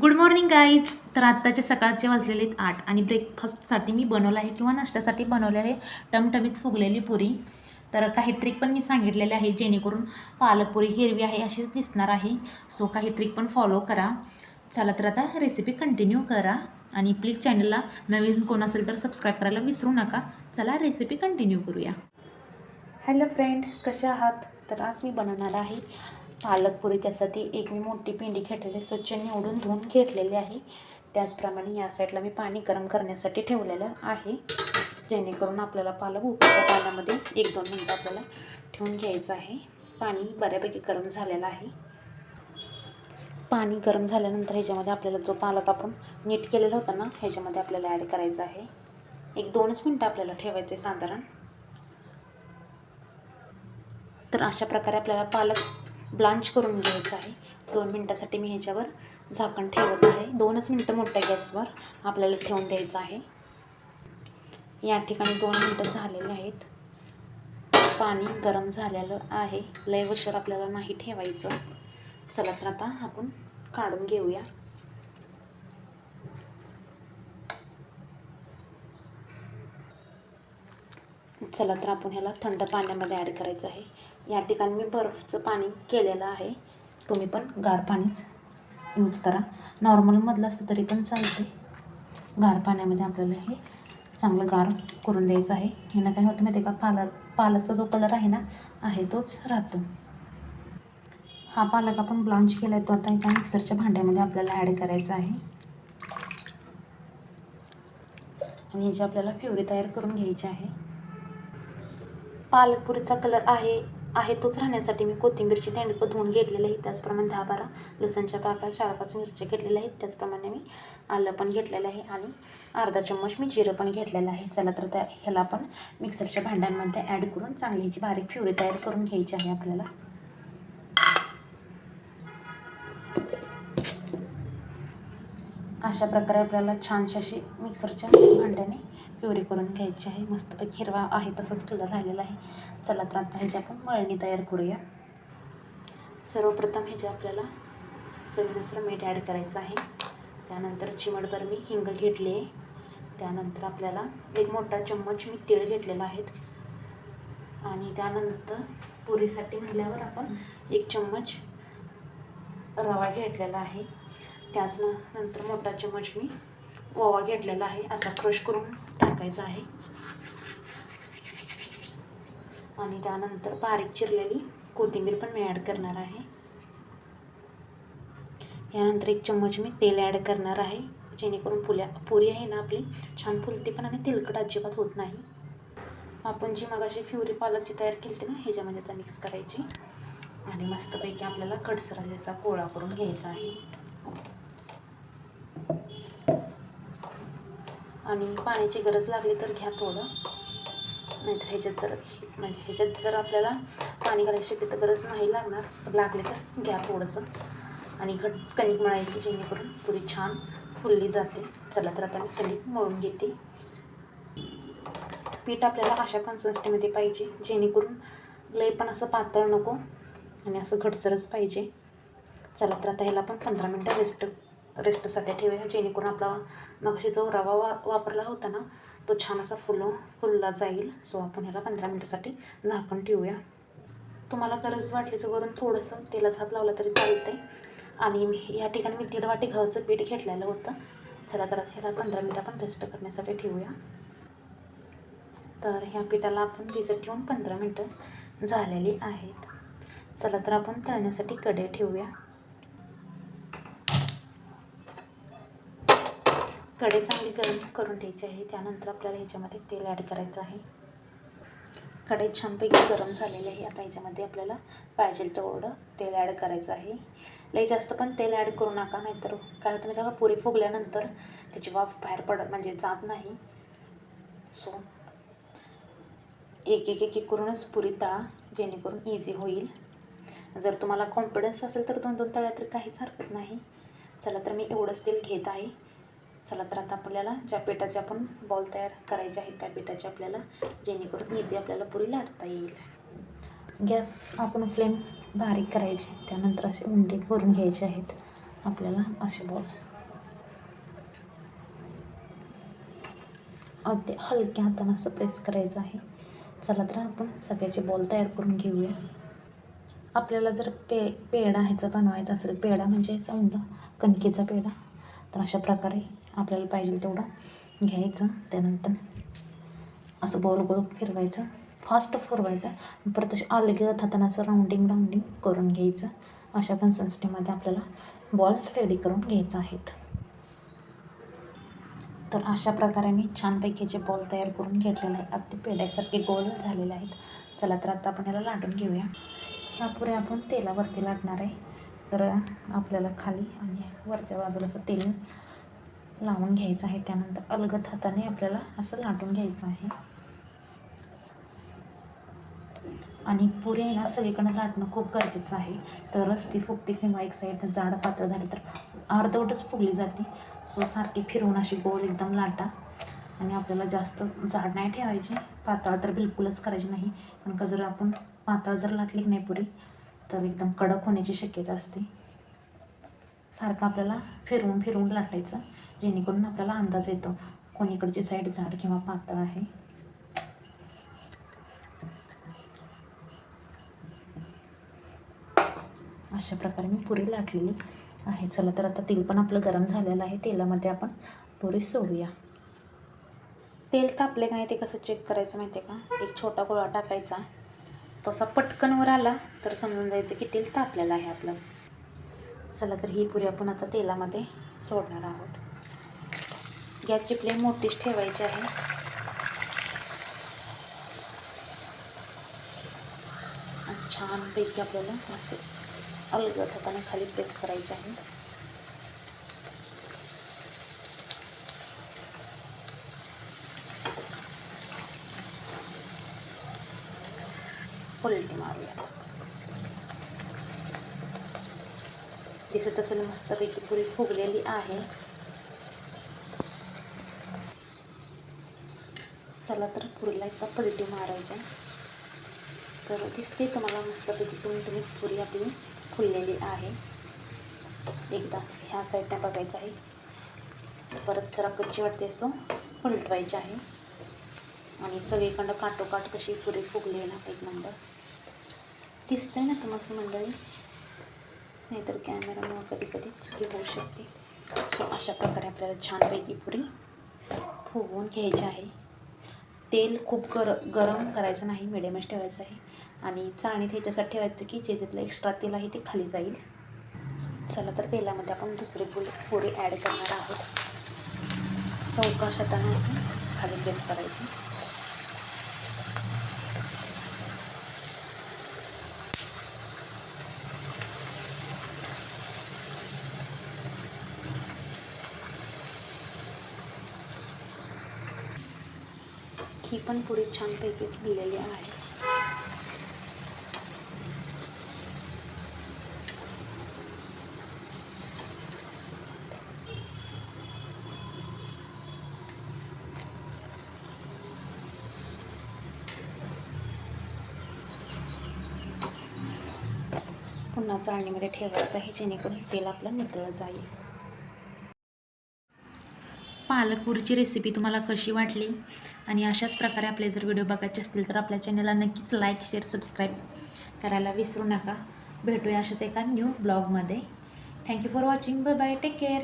Good morning guys. तर आत्ताचे सकाळचे वाजलेले आहेत 8 आणि ब्रेकफास्टसाठी मी बनवलं आहे किंवा नाश्त्यासाठी बनवले आहे टमटमीत फुगलेली पुरी. तर काही ट्रिक पण मी सांगितलेले आहे जेणेकरून पालकपुरी हिरवी आहे अशीच दिसणार आहे. सो काही ट्रिक पण फॉलो करा. चला तर आता रेसिपी कंटिन्यू करा आणि प्लीज चॅनलला नवीन कोण असेल तर सबस्क्राईब करायला विसरू नका. चला रेसिपी कंटिन्यू करूया. हॅलो फ्रेंड, कशा आहात? तर आज मी बनवणार आहे पालकपुरी. त्यासाठी एक मी मोठी पेंडी घेतलेली स्वच्छ निवडून धुवून घेतलेली आहे. त्याचप्रमाणे या साईडला मी पाणी गरम करण्यासाठी ठेवलेलं आहे, जेणेकरून आपल्याला पालक उकळत्या पाण्यामध्ये 1-2 मिनटं आपल्याला ठेवून घ्यायचं आहे. पाणी बऱ्यापैकी गरम झालेलं आहे. पाणी गरम झाल्यानंतर ह्याच्यामध्ये आपल्याला जो पालक आपण नीट केलेला होता ना, ह्याच्यामध्ये आपल्याला ॲड करायचं आहे. 1-2च मिनटं आपल्याला ठेवायचं आहे साधारण. तर अशा प्रकारे आपल्याला पालक ब्लांच करून घ्यायचं आहे. 2 मिनटासाठी मी ह्याच्यावर झाकण ठेवत आहे. 2च मिनटं मोठ्या गॅसवर आपल्याला ठेवून द्यायचं आहे. या ठिकाणी 2 मिनटं झालेले आहेत. पाणी गरम झालेलं आहे. लय उशीर आपल्याला नाही ठेवायचं. चला तर आता आपण काढून घेऊया. चला तर आपण ह्याला थंड पाण्यामध्ये ॲड करायचं आहे. या ठिकाणी मी बर्फचं पाणी केलेलं आहे. तुम्ही पण गार पाणीच यूज करा. नॉर्मलमधलं असतं तरी पण चालते. गार पाण्यामध्ये आपल्याला हे चांगलं गार करून द्यायचं आहे. ह्यानं काय होतं माहिती आहे का, पालकचा जो कलर आहे ना तोच राहतो. हा पालक आपण ब्लांच केला आहे तो आता एका मिक्सरच्या भांड्यामध्ये आपल्याला ॲड करायचा आहे आणि ह्याची आपल्याला प्युरी तयार करून घ्यायची आहे. पालकपुरीचा कलर आहे तोच राहण्यासाठी मी कोथिंबीरची तेंडकं धुवून घेतलेलं आहे. त्याचप्रमाणे 10-12 लसणच्या पाकळ्या, 4-5 मिरच्या घेतलेल्या आहेत. त्याचप्रमाणे मी आलं पण घेतलेलं आहे आणि अर्धा चम्मच मी जिरं पण घेतलेलं आहे. चला तर ह्याला आपण मिक्सरच्या भांड्यांमध्ये ॲड करून चांगली ह्याची बारीक प्युरी तयार करून घ्यायची आहे आपल्याला. अशा प्रकारे आपल्याला छानशी अशी मिक्सरच्या भांड्याने प्युरी करून घ्यायची आहे. मस्तपैकी हिरवा आहे तसंच कलर राहिलेला आहे. चला तर आता ह्याची आपण मळणी तयार करूया. सर्वप्रथम ह्याचे आपल्याला चवीनुसार मीठ ॲड करायचं आहे. त्यानंतर चिमटभर मी हिंग घेतली आहे. त्यानंतर आपल्याला 1 मोठा चम्मच मी तीळ घेतलेला आहेत आणि त्यानंतर पुरीसाठी म्हटल्यावर आपण 1 चम्मच रवा घेतलेला आहे. त्याच नंतर मोठा चम्मच मी ओवा घेतलेला आहे. असा क्रश करून टाकायचा आहे आणि त्यानंतर बारीक चिरलेली कोथिंबीर पण मी ॲड करणार आहे. यानंतर 1 चम्मच मी तेल ॲड करणार आहे, जेणेकरून पुरी आहे ना आपली छान फुलते पण आणि तेलकट अजिबात होत नाही. आपण जी मगाशी प्युरी पालकची तयार केली होती ना, ह्याच्यामध्ये आता मिक्स करायची आणि मस्तपैकी आपल्याला कडसर याचा गोळा करून घ्यायचा आहे. आणि पाण्याची गरज लागली तर घ्या थोडं, नाहीतर ह्याच्यात जर आपल्याला पाणी घालायची तर गरज नाही लागली तर घ्या थोडंसं. आणि कणिक मळायची जेणेकरून पुरी छान फुलली जाते. चला तर आता मी कणिक मळून घेते. पीठ आपल्याला अशा कन्सिस्टन्सीमध्ये पाहिजे, जेणेकरून लय पण असं पातळ नको आणि असं घटसरच पाहिजे. चला तर आता ह्याला आपण 15 मिनटं रेस्टसाठी ठेवूया, जेणेकरून आपला मगाशी जो रवा वापरला होता ना तो छान असा फुलला जाईल. सो आपण ह्याला 15 मिनटासाठी झाकण ठेवूया. तुम्हाला गरज वाटली तर वरून थोडंसं तेलाचा हात लावला तरी चालतं आहे. आणि या ठिकाणी मी 1.5 वाटी गव्हाचं पीठ घेतलेलं होतं. चला तर ह्याला 15 मिनटं आपण रेस्ट करण्यासाठी ठेवूया. तर ह्या पिठाला आपण भिजत ठेवून 15 मिनटं झालेली आहेत. चला तर आपण तळण्यासाठी कढई ठेवूया. कढई चांगली गरम करून द्यायची आहे. त्यानंतर आपल्याला ह्याच्यामध्ये तेल ॲड करायचं आहे. कढई छानपैकी गरम झालेली आहे. आता ह्याच्यामध्ये आपल्याला पाहिजे तेवढं तेल ॲड करायचं आहे. लई जास्त पण तेल ॲड करू नका, नाहीतर काय होतं म्हणजे पुरी फुगल्यानंतर त्याची वाफ बाहेर म्हणजे जात नाही. सो एक करूनच पुरी तळा, जेणेकरून इझी होईल. जर तुम्हाला कॉन्फिडन्स असेल तर 2-2 तळ्या तर काहीच हरकत नाही. चला तर मी एवढंच तेल घेत आहे. चला तर आता आपल्याला ज्या पिठाचे आपण बॉल तयार करायचे आहेत त्या पिठाचे आपल्याला जेणेकरून इझी आपल्याला पुरी लाटता येईल. गॅस आपण फ्लेम बारीक करायची. त्यानंतर असे उंडे करून घ्यायचे आहेत आपल्याला, असे बॉल. अगदी हलक्या हातानं असं प्रेस करायचं आहे. चला तर आपण सगळ्याचे बॉल तयार करून घेऊया. आपल्याला जर पेढा ह्याचा बनवायचा असेल, पेढा म्हणजे याचा उंडा, कणकेचा पेढा, तर अशा प्रकारे आपल्याला पाहिजे तेवढं घ्यायचं. त्यानंतर असं गोल गोल फिरवायचं, फास्ट फिरवायचं, परत असे अलगद हातानं असं राऊंडिंग करून घ्यायचं. अशा कन्सिस्टन्सीमध्ये आपल्याला बॉल रेडी करून घ्यायचा आहेत. तर अशा प्रकारे मी छानपैकी जे बॉल तयार करून घेतलेले आहे, अगदी पेढ्यासारखे गोल झालेले आहेत. चला तर आता आपण याला लाटून घेऊया. ह्या पुऱ्या आपण तेलावरती लाटणार आहे. तर आपल्याला खाली आणि वरच्या बाजूला असं तेल लावून घ्यायचं आहे. त्यानंतर अलगद हाताने आपल्याला असं लाटून घ्यायचं आहे. आणि पुऱ्या आहे ना सगळीकडनं लाटणं खूप गरजेचं आहे, तरच ती फुगते, किंवा एक साईड जाड पातळ झाली तर अर्धवटच फुगली जाते. सो सारखी फिरवून अशी गोल एकदम लाटा. आणि आपल्याला जास्त जाड नाही ठेवायची, पातळ तर बिलकुलच करायची नाही. कारण का जर आपण पातळ जर लाटली नाही पुरी तर एकदम कडक होण्याची शक्यता असते. सारखं आपल्याला फिरवून लाटायचं, जेणेकरून आपल्याला अंदाज येतो कोणीकडची साईड जाड किंवा पातळ आहे. अशा प्रकारे मी पुरी लाटलेली आहे. चला तर आता तेल पण आपलं गरम झालेलं आहे. तेलामध्ये आपण पुरी सोडूया. तेल तापले का नाही ते कसं चेक करायचं माहिती आहे का? एक छोटा गोळा टाकायचा, तो असा पटकनवर आला तर समजून जायचं की तेल तापलेलं आहे आपलं. चला तर ही पुरी आपण आता तेलामध्ये सोडणार आहोत. गॅसची फ्लेम मोठीच ठेवायची आहे. आणि छानपैकी आपल्याला असे अलगद हाताने खाली प्रेस करायचे आहे. उलटी मारूया. दिसत असेल मस्तपैकी पुरी फुगलेली आहे. चला तर पुरीला एकदा पलटी मारायची. तर दिसते तुम्हाला मस्तपैकी तुम्ही पुरी आपली फुललेली आहे. एकदा ह्या साईडने बघायचं आहे, परत जरा कच्ची वाटते असं पलटवायची आहे. आणि सगळीकडं काठोकाठ कशी पुरी फुगली ना, एक नंबर दिसतंय ना तुम्हाला मंडळी. नाहीतर कॅमेरामुळं कधी कधी चुकी होऊ शकते. सो अशा प्रकारे आपल्याला छानपैकी पुरी फुगवून घ्यायची आहे. तेल खूप गरम करायचं नाही, मिडियमच ठेवायचं आहे. आणि चाळणीत ह्याच्यासाठी ठेवायचं की जे ज्यातलं एक्स्ट्रा तेल आहे ते खाली जाईल. चला तर तेलामध्ये आपण दुसरी पुरी ॲड करणार आहोत. सावकाश हाताने असं खाली प्रेस करायचं. ही पण पुरी छानपैकी फुललेली आहे. पुन्हा चाळणीमध्ये ठेवायचं आहे, जेणेकरून तेल आपलं नितळलं जाईल. पालकपुरीची रेसिपी तुम्हाला कशी वाटली? आणि अशाच प्रकारे आपले जर व्हिडिओ बघायचे असतील तर आपल्या चॅनलला नक्कीच लाईक, शेअर, सबस्क्राईब करायला विसरू नका. भेटूया अशाच एका न्यू ब्लॉगमध्ये. Thank you for watching. Bye bye. Take care.